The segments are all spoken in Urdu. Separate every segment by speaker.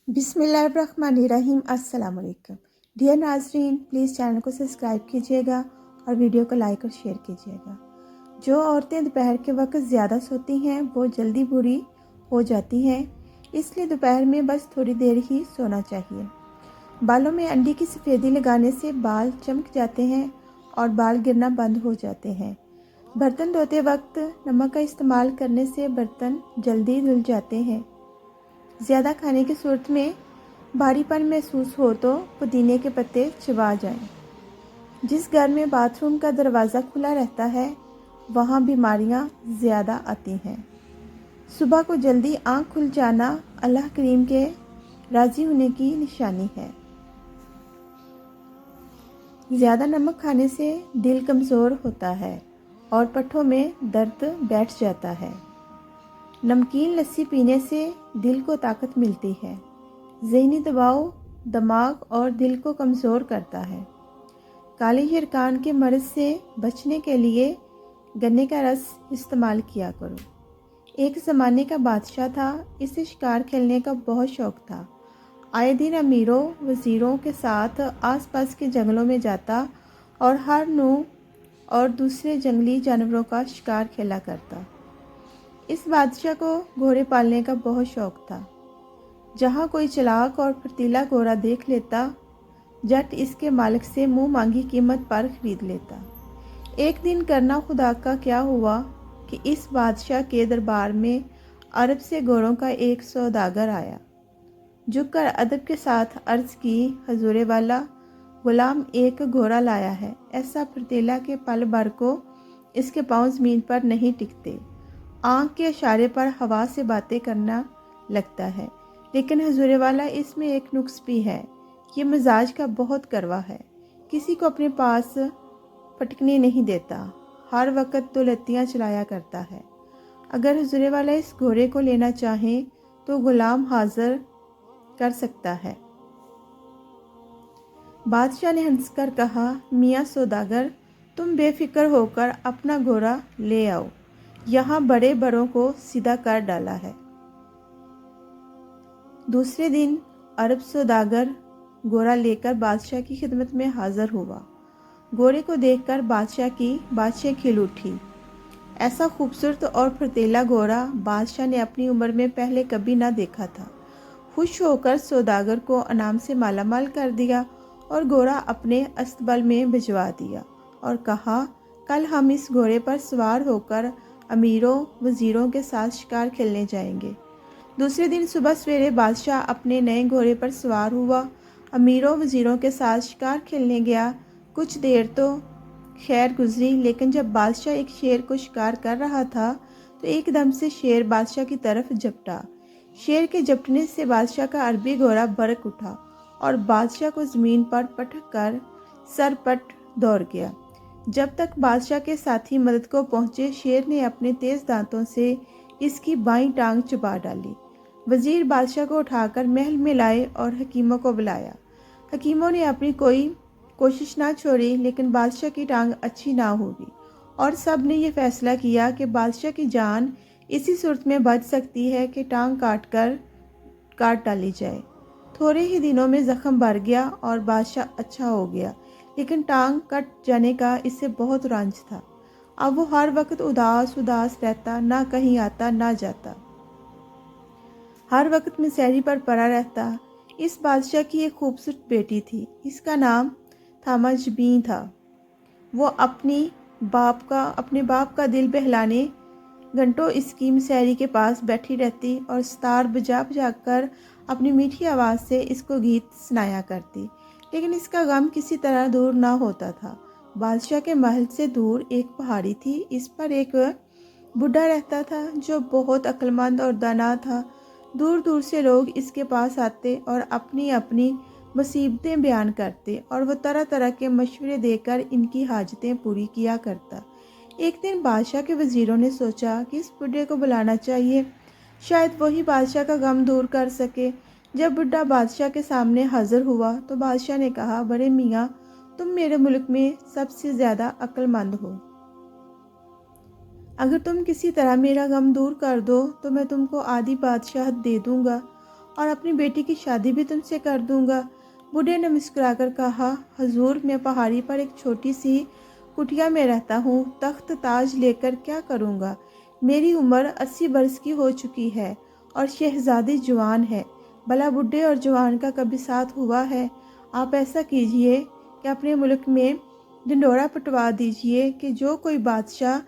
Speaker 1: بسم اللہ الرحمن الرحیم۔ السلام علیکم ڈیئر ناظرین، پلیز چینل کو سبسکرائب کیجیے گا اور ویڈیو کو لائک اور شیئر کیجیے گا۔ جو عورتیں دوپہر کے وقت زیادہ سوتی ہیں وہ جلدی بوڑھی ہو جاتی ہیں، اس لیے دوپہر میں بس تھوڑی دیر ہی سونا چاہیے۔ بالوں میں انڈے کی سفیدی لگانے سے بال چمک جاتے ہیں اور بال گرنا بند ہو جاتے ہیں۔ برتن دھوتے وقت نمک کا استعمال کرنے سے برتن جلدی دھل جاتے ہیں۔ زیادہ کھانے کی صورت میں بھاری پن محسوس ہو تو پودینے کے پتے چبا جائیں۔ جس گھر میں باتھ روم کا دروازہ کھلا رہتا ہے وہاں بیماریاں زیادہ آتی ہیں۔ صبح کو جلدی آنکھ کھل جانا اللہ کریم کے راضی ہونے کی نشانی ہے۔ زیادہ نمک کھانے سے دل کمزور ہوتا ہے اور پٹھوں میں درد بیٹھ جاتا ہے۔ نمکین لسی پینے سے دل کو طاقت ملتی ہے۔ ذہنی دباؤ دماغ اور دل کو کمزور کرتا ہے۔ کالے یرکان کے مرض سے بچنے کے لیے گنے کا رس استعمال کیا کرو۔ ایک زمانے کا بادشاہ تھا، اسے شکار کھیلنے کا بہت شوق تھا۔ آئے دن امیروں وزیروں کے ساتھ آس پاس کے جنگلوں میں جاتا اور ہر نوع اور دوسرے جنگلی جانوروں کا شکار کھیلا کرتا۔ اس بادشاہ کو گھوڑے پالنے کا بہت شوق تھا۔ جہاں کوئی چلاک اور پھرتیلا گھوڑا دیکھ لیتا، جٹ اس کے مالک سے منہ مانگی قیمت پر خرید لیتا۔ ایک دن کرنا خدا کا کیا ہوا کہ اس بادشاہ کے دربار میں عرب سے گھوڑوں کا ایک سوداگر آیا۔ جھک کر ادب کے ساتھ عرض کی، حضور والا، غلام ایک گھوڑا لایا ہے، ایسا پھرتیلا کہ پل بھر کو اس کے پاؤں زمین پر نہیں ٹکتے، آنکھ کے اشارے پر ہوا سے باتیں کرنا لگتا ہے، لیکن حضور والا اس میں ایک نقص بھی ہے، یہ مزاج کا بہت کروا ہے، کسی کو اپنے پاس پھٹکنے نہیں دیتا، ہر وقت دو لتیاں چلایا کرتا ہے۔ اگر حضور والا اس گھوڑے کو لینا چاہیں تو غلام حاضر کر سکتا ہے۔ بادشاہ نے ہنس کر کہا، میاں سوداگر، تم بے فکر ہو کر اپنا گھوڑا لے آؤ، یہاں بڑے بڑوں کو سیدھا کر ڈالا ہے۔ دوسرے دن عرب سوداگر گھوڑا لے کر بادشاہ کی خدمت میں حاضر ہوا۔ گھوڑے کو دیکھ کر بادشاہ کی باتیں کھل اٹھی۔ ایسا خوبصورت اور پھرتیلا گھوڑا بادشاہ نے اپنی عمر میں پہلے کبھی نہ دیکھا تھا۔ خوش ہو کر سوداگر کو انعام سے مالا مال کر دیا اور گھوڑا اپنے استبل میں بھجوا دیا اور کہا، کل ہم اس گھوڑے پر سوار ہو کر امیروں وزیروں کے ساتھ شکار کھیلنے جائیں گے۔ دوسرے دن صبح سویرے بادشاہ اپنے نئے گھوڑے پر سوار ہوا، امیروں وزیروں کے ساتھ شکار کھیلنے گیا۔ کچھ دیر تو خیر گزری، لیکن جب بادشاہ ایک شیر کو شکار کر رہا تھا تو ایک دم سے شیر بادشاہ کی طرف جھپٹا۔ شیر کے جھپٹنے سے بادشاہ کا عربی گھوڑا برک اٹھا اور بادشاہ کو زمین پر پٹک کر سر پٹ دوڑ گیا۔ جب تک بادشاہ کے ساتھی مدد کو پہنچے، شیر نے اپنے تیز دانتوں سے اس کی بائیں ٹانگ چبا ڈالی۔ وزیر بادشاہ کو اٹھا کر محل میں لائے اور حکیموں کو بلایا۔ حکیموں نے اپنی کوئی کوشش نہ چھوڑی، لیکن بادشاہ کی ٹانگ اچھی نہ ہوئی اور سب نے یہ فیصلہ کیا کہ بادشاہ کی جان اسی صورت میں بچ سکتی ہے کہ ٹانگ کاٹ ڈالی جائے۔ تھوڑے ہی دنوں میں زخم بھر گیا اور بادشاہ اچھا ہو گیا، لیکن ٹانگ کٹ جانے کا اسے بہت رنج تھا۔ اب وہ ہر وقت اداس رہتا، نہ کہیں آتا نہ جاتا، ہر وقت مسحری پر پڑا رہتا۔ اس بادشاہ کی ایک خوبصورت بیٹی تھی، اس کا نام تھامجبین تھا۔ وہ اپنے باپ کا دل بہلانے گھنٹوں اس کی مسحری کے پاس بیٹھی رہتی اور ستار بجا بجا کر اپنی میٹھی آواز سے اس کو گیت سنایا کرتی، لیکن اس کا غم کسی طرح دور نہ ہوتا تھا۔ بادشاہ کے محل سے دور ایک پہاڑی تھی، اس پر ایک بوڑھا رہتا تھا جو بہت عقل مند اور دانا تھا۔ دور دور سے لوگ اس کے پاس آتے اور اپنی اپنی مصیبتیں بیان کرتے اور وہ طرح طرح کے مشورے دے کر ان کی حاجتیں پوری کیا کرتا۔ ایک دن بادشاہ کے وزیروں نے سوچا کہ اس بڈھے کو بلانا چاہیے، شاید وہی بادشاہ کا غم دور کر سکے۔ جب بڈھا بادشاہ کے سامنے حاضر ہوا تو بادشاہ نے کہا، بڑے میاں، تم میرے ملک میں سب سے زیادہ عقل مند ہو، اگر تم کسی طرح میرا غم دور کر دو تو میں تم کو آدھی بادشاہت دے دوں گا اور اپنی بیٹی کی شادی بھی تم سے کر دوں گا۔ بوڑھے نے مسکرا کر کہا، حضور میں پہاڑی پر ایک چھوٹی سی کٹیا میں رہتا ہوں، تخت تاج لے کر کیا کروں گا؟ میری عمر 80 برس کی ہو چکی ہے اور شہزادی جوان ہے، بھلا بڈھے اور جوان کا کبھی ساتھ ہوا ہے؟ آپ ایسا کیجئے کہ اپنے ملک میں ڈنڈورا پٹوا دیجئے کہ جو کوئی بادشاہ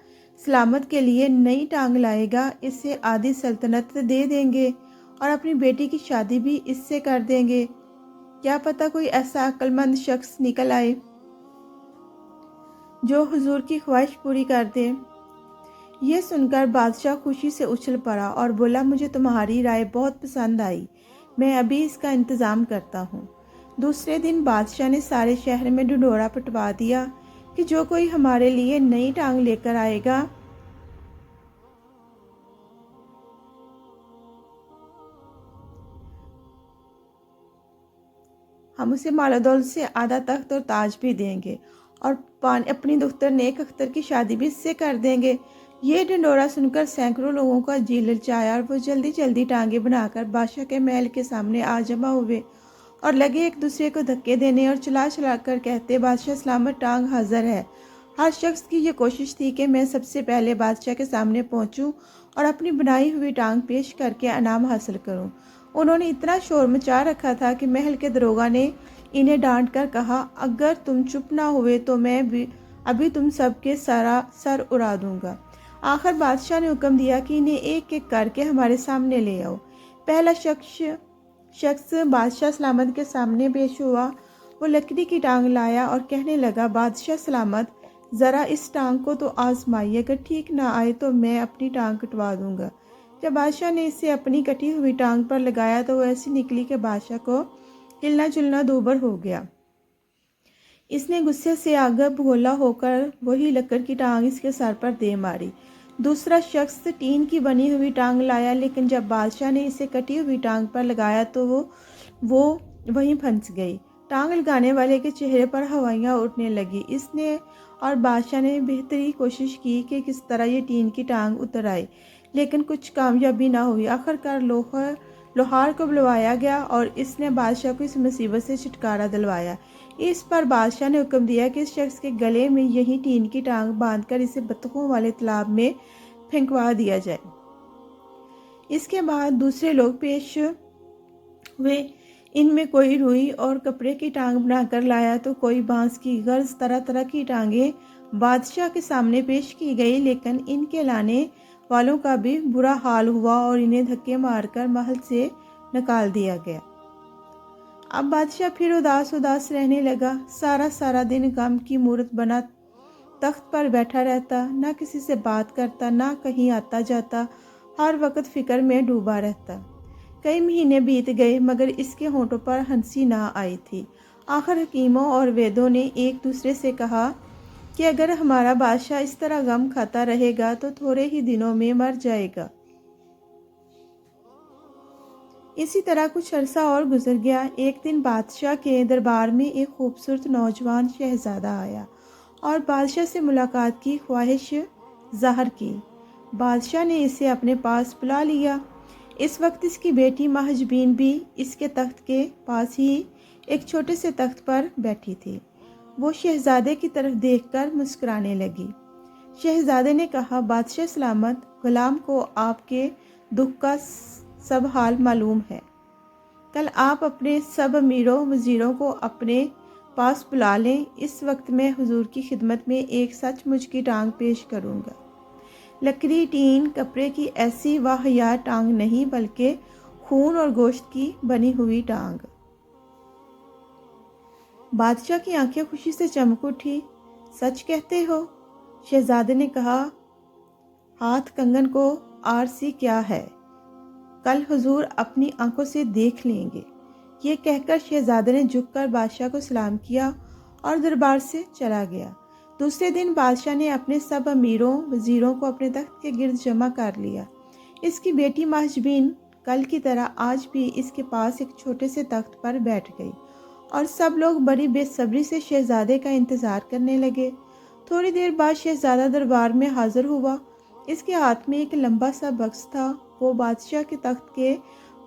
Speaker 1: سلامت کے لیے نئی ٹانگ لائے گا اسے آدھی سلطنت دے دیں گے اور اپنی بیٹی کی شادی بھی اس سے کر دیں گے۔ کیا پتہ کوئی ایسا عقل مند شخص نکل آئے جو حضور کی خواہش پوری کر دے۔ یہ سن کر بادشاہ خوشی سے اچھل پڑا اور بولا، مجھے تمہاری رائے بہت پسند آئی، میں ابھی اس کا انتظام کرتا ہوں۔ دوسرے دن بادشاہ نے سارے شہر میں ڈنڈورا پٹوا دیا کہ جو کوئی ہمارے لیے نئی ٹانگ لے کر آئے گا ہم اسے مال و دولت سے آدھا تخت اور تاج بھی دیں گے اور اپنی دختر نیک اختر کی شادی بھی اس سے کر دیں گے۔ یہ ڈنڈورا سن کر سینکڑوں لوگوں کا جی للچایا اور وہ جلدی جلدی ٹانگیں بنا کر بادشاہ کے محل کے سامنے آ جمع ہوئے اور لگے ایک دوسرے کو دھکے دینے اور چلا چلا کر کہتے، بادشاہ سلامت، ٹانگ حاضر ہے۔ ہر شخص کی یہ کوشش تھی کہ میں سب سے پہلے بادشاہ کے سامنے پہنچوں اور اپنی بنائی ہوئی ٹانگ پیش کر کے انعام حاصل کروں۔ انہوں نے اتنا شور مچا رکھا تھا کہ محل کے داروغہ نے انہیں ڈانٹ کر کہا، اگر تم چپ نہ ہوئے تو میں ابھی تم سب کے سر اڑا دوں گا۔ آخر بادشاہ نے حکم دیا کہ انہیں ایک ایک کر کے ہمارے سامنے لے آؤ۔ پہلا شخص بادشاہ سلامت کے سامنے پیش ہوا۔ وہ لکڑی کی ٹانگ لایا اور کہنے لگا، بادشاہ سلامت، ذرا اس ٹانگ کو تو آزمائیے، اگر ٹھیک نہ آئے تو میں اپنی ٹانگ کٹوا دوں گا۔ جب بادشاہ نے اسے اپنی کٹی ہوئی ٹانگ پر لگایا تو وہ ایسی نکلی کہ بادشاہ کو ہلنا جلنا دوبر ہو گیا۔ اس نے غصے سے آگ بگولا ہو کر وہی لکڑ کی ٹانگ اس کے سر پر دے ماری۔ دوسرا شخص ٹین کی بنی ہوئی ٹانگ لایا، لیکن جب بادشاہ نے اسے کٹی ہوئی ٹانگ پر لگایا تو وہ وہیں پھنس گئی۔ ٹانگ لگانے والے کے چہرے پر ہوائیاں اڑنے لگی۔ اس نے اور بادشاہ نے بہتری کوشش کی کہ کس طرح یہ ٹین کی ٹانگ اتر آئے، لیکن کچھ کامیابی نہ ہوئی۔ آخرکار لوہار کو بلوایا گیا اور اس نے بادشاہ کو اس مصیبت سے چھٹکارا دلوایا۔ اس پر بادشاہ نے حکم دیا کہ اس شخص کے گلے میں یہی ٹین کی ٹانگ باندھ کر اسے بطخوں والے تالاب میں پھینکوا دیا جائے۔ اس کے بعد دوسرے لوگ پیش ہوئے۔ ان میں کوئی روئی اور کپڑے کی ٹانگ بنا کر لایا تو کوئی بانس کی، غرض طرح طرح کی ٹانگیں بادشاہ کے سامنے پیش کی گئی، لیکن ان کے لانے والوں کا بھی برا حال ہوا اور انہیں دھکے مار کر محل سے نکال دیا گیا۔ اب بادشاہ پھر اداس رہنے لگا۔ سارا دن غم کی مورت بنا تخت پر بیٹھا رہتا، نہ کسی سے بات کرتا، نہ کہیں آتا جاتا، ہر وقت فکر میں ڈوبا رہتا۔ کئی مہینے بیت گئے مگر اس کے ہونٹوں پر ہنسی نہ آئی تھی۔ آخر حکیموں اور ویدوں نے ایک دوسرے سے کہا کہ اگر ہمارا بادشاہ اس طرح غم کھاتا رہے گا تو تھوڑے ہی دنوں میں مر جائے گا۔ اسی طرح کچھ عرصہ اور گزر گیا۔ ایک دن بادشاہ کے دربار میں ایک خوبصورت نوجوان شہزادہ آیا اور بادشاہ سے ملاقات کی خواہش ظاہر کی۔ بادشاہ نے اسے اپنے پاس بلا لیا۔ اس وقت اس کی بیٹی مہاجبین بھی اس کے تخت کے پاس ہی ایک چھوٹے سے تخت پر بیٹھی تھی۔ وہ شہزادے کی طرف دیکھ کر مسکرانے لگی۔ شہزادے نے کہا، بادشاہ سلامت، غلام کو آپ کے دکھ کا سب حال معلوم ہے۔ کل آپ اپنے سب امیروں وزیروں کو اپنے پاس بلا لیں۔ اس وقت میں حضور کی خدمت میں ایک سچ مچ کی ٹانگ پیش کروں گا۔ لکڑی، ٹین، کپڑے کی ایسی واہیات ٹانگ نہیں بلکہ خون اور گوشت کی بنی ہوئی ٹانگ۔ بادشاہ کی آنکھیں خوشی سے چمک اٹھی۔ سچ کہتے ہو؟ شہزادے نے کہا، ہاتھ کنگن کو آرسی کیا ہے، کل حضور اپنی آنکھوں سے دیکھ لیں گے۔ یہ کہہ کر شہزادے نے جھک کر بادشاہ کو سلام کیا اور دربار سے چلا گیا۔ دوسرے دن بادشاہ نے اپنے سب امیروں وزیروں کو اپنے تخت کے گرد جمع کر لیا۔ اس کی بیٹی مہاجبین کل کی طرح آج بھی اس کے پاس ایک چھوٹے سے تخت پر بیٹھ گئی اور سب لوگ بڑی بے صبری سے شہزادے کا انتظار کرنے لگے۔ تھوڑی دیر بعد شہزادہ دربار میں حاضر ہوا۔ اس کے ہاتھ میں ایک لمبا سا بکس تھا۔ وہ بادشاہ کے تخت کے